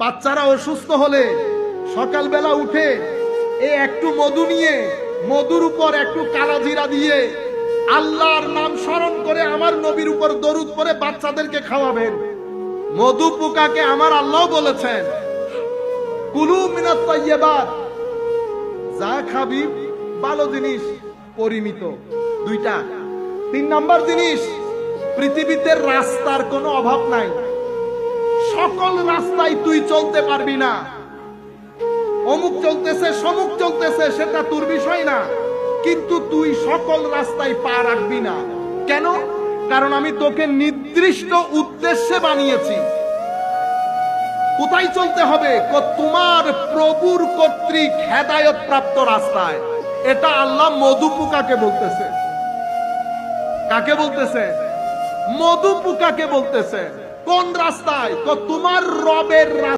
বাচ্চারা অসুস্থ হলে সকালবেলা উঠে একটু মধু নিয়ে মধুর উপর একটু কালাজিরা দিয়ে আল্লাহর নাম স্মরণ করে আমার নবীর উপর দরুদ পড়ে বাচ্চাদেরকে খাওয়াবেন। মধু পোকাকে আমার আল্লাহ বলেছেন, কুলু মিনাত তাইয়্যিবাত, যা খাবি ভালো জিনিস পরিমিত। দুইটা। 3 নাম্বার জিনিস, পৃথিবীতে রাস্তার কোনো অভাব নাই, সকল রাস্তায় তুই চলতে পারবি না। অমুক চলতেছে সমুক চলতেছে সেটা তোর বিষয় না, কিন্তু তুই সকল রাস্তায় পা রাখবি না। কেন? কারণ আমি তোকে নির্দিষ্ট উদ্দেশ্যে বানিয়েছি। কোথায় চলতে হবে? তোমার প্রভুর কর্তৃক হেদায়েত প্রাপ্ত রাস্তায়। এটা আল্লাহ মধু পোকাকে বলতেছে। কাকে বলতেছে? মধু পোকাকে বলতেছে। কোন রাস্তায়? তোমার রবের রাস্তায়।